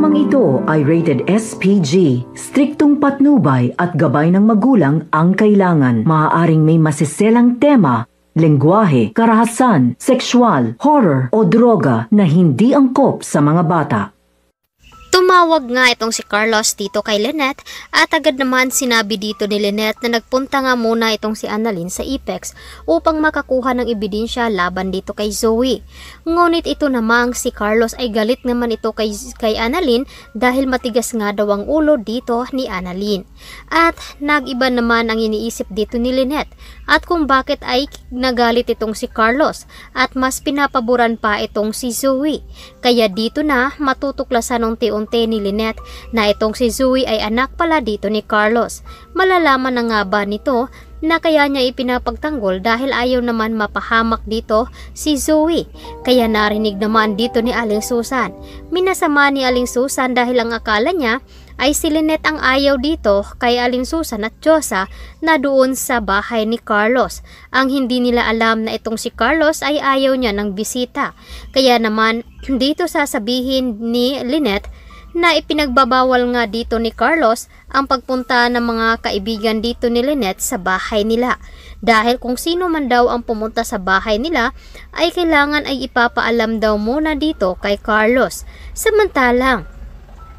Programang ito ay rated SPG. Striktong patnubay at gabay ng magulang ang kailangan. Maaaring may masiselang tema, lengguwahe, karahasan, sexual, horror o droga na hindi angkop sa mga bata. Tumawag nga itong si Carlos dito kay Lynette at agad naman sinabi dito ni Lynette na nagpunta nga muna itong si Annalyn sa Apex upang makakuha ng ebidensya laban dito kay Zoe. Ngunit ito namang si Carlos ay galit naman ito kay Annalyn dahil matigas nga daw ang ulo dito ni Annalyn. At nag-iba naman ang iniisip dito ni Lynette at kung bakit ay nagalit itong si Carlos at mas pinapaboran pa itong si Zoe. Kaya dito na matutuklasan unti-unti ni Lynette na itong si Zoe ay anak pala dito ni Carlos. Malalaman na nga ba nito na kaya niya ipinapagtanggol dahil ayaw naman mapahamak dito si Zoe. Kaya narinig naman dito ni Aling Susan. Minasama ni Aling Susan dahil ang akala niya ay si Lynette ang ayaw dito kay Aling Susan at Diyosa na doon sa bahay ni Carlos. Ang hindi nila alam na itong si Carlos ay ayaw niya ng bisita. Kaya naman dito sasabihin ni Lynette na ipinagbabawal nga dito ni Carlos ang pagpunta ng mga kaibigan dito ni Lynette sa bahay nila. Dahil kung sino man daw ang pumunta sa bahay nila ay kailangan ay ipapaalam daw muna dito kay Carlos. Samantalang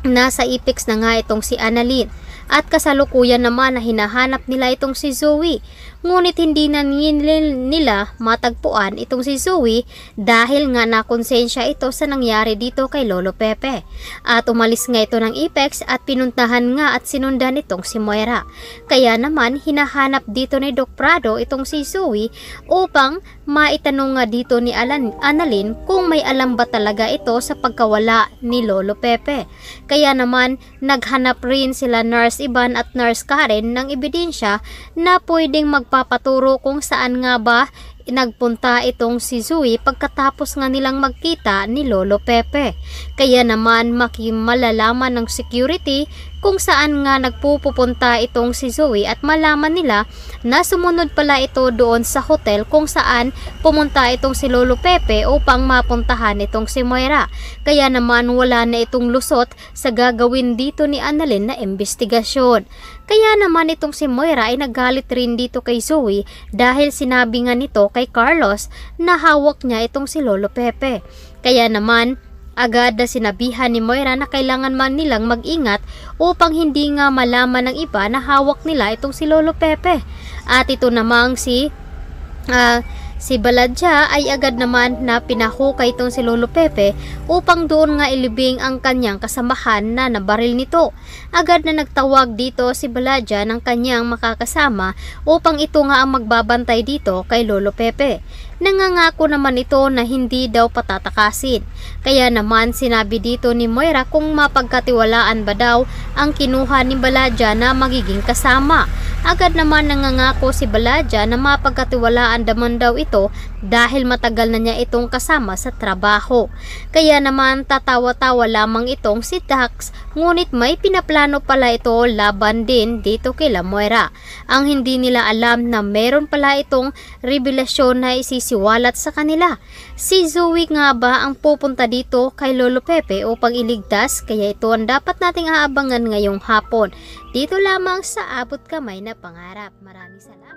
nasa Apex na nga itong si Annalyn at kasalukuyan naman na hinahanap nila itong si Zoe. Ngunit hindi na nila matagpuan itong si Zoe dahil nga nakonsensya ito sa nangyari dito kay Lolo Pepe. At umalis nga ito ng Apex at pinuntahan nga at sinundan itong si Moira. Kaya naman hinahanap dito ni Doc Prado itong si Zoe upang maitanong nga dito ni Annalyn kung may alam ba talaga ito sa pagkawala ni Lolo Pepe. Kaya naman naghanap rin sila Nurse Ivan at Nurse Karen ng ebidensya na pwedeng magpapaturo kung saan nga ba nagpunta itong si Zoe pagkatapos nga nilang magkita ni Lolo Pepe. Kaya naman malalaman ng security kung saan nga nagpupunta itong si Zoe at malaman nila na sumunod pala ito doon sa hotel kung saan pumunta itong si Lolo Pepe upang mapuntahan itong si Moira. Kaya naman wala na itong lusot sa gagawin dito ni Annalyn na investigasyon. Kaya naman itong si Moira ay nagalit rin dito kay Zoe dahil sinabi nga nito kay Carlos na hawak niya itong si Lolo Pepe. Kaya naman agad na sinabihan ni Moira na kailangan man nilang mag-ingat upang hindi nga malaman ng iba na hawak nila itong si Lolo Pepe. At ito namang si Baladja ay agad naman na pinahukay itong si Lolo Pepe upang doon nga ilibing ang kanyang kasamahan na nabaril nito. Agad na nagtawag dito si Baladja ng kanyang makakasama upang ito nga ang magbabantay dito kay Lolo Pepe. Nangangako naman ito na hindi daw patatakasin. Kaya naman sinabi dito ni Moira kung mapagkatiwalaan ba daw ang kinuha ni Baladja na magiging kasama. Agad naman nangangako si Baladja na mapagkatiwalaan naman daw ito dahil matagal na niya itong kasama sa trabaho. Kaya naman tatawa-tawa lamang itong si Dax, ngunit may pinaplano pala ito laban din dito kila Moira. Ang hindi nila alam na meron pala itong revelasyon na isisiwalat sa kanila. Si Zoe nga ba ang pupunta dito kay Lolo Pepe upang iligtas? Kaya ito ang dapat nating aabangan ngayong hapon. Dito lamang sa Abot Kamay na Pangarap. Maraming salamat.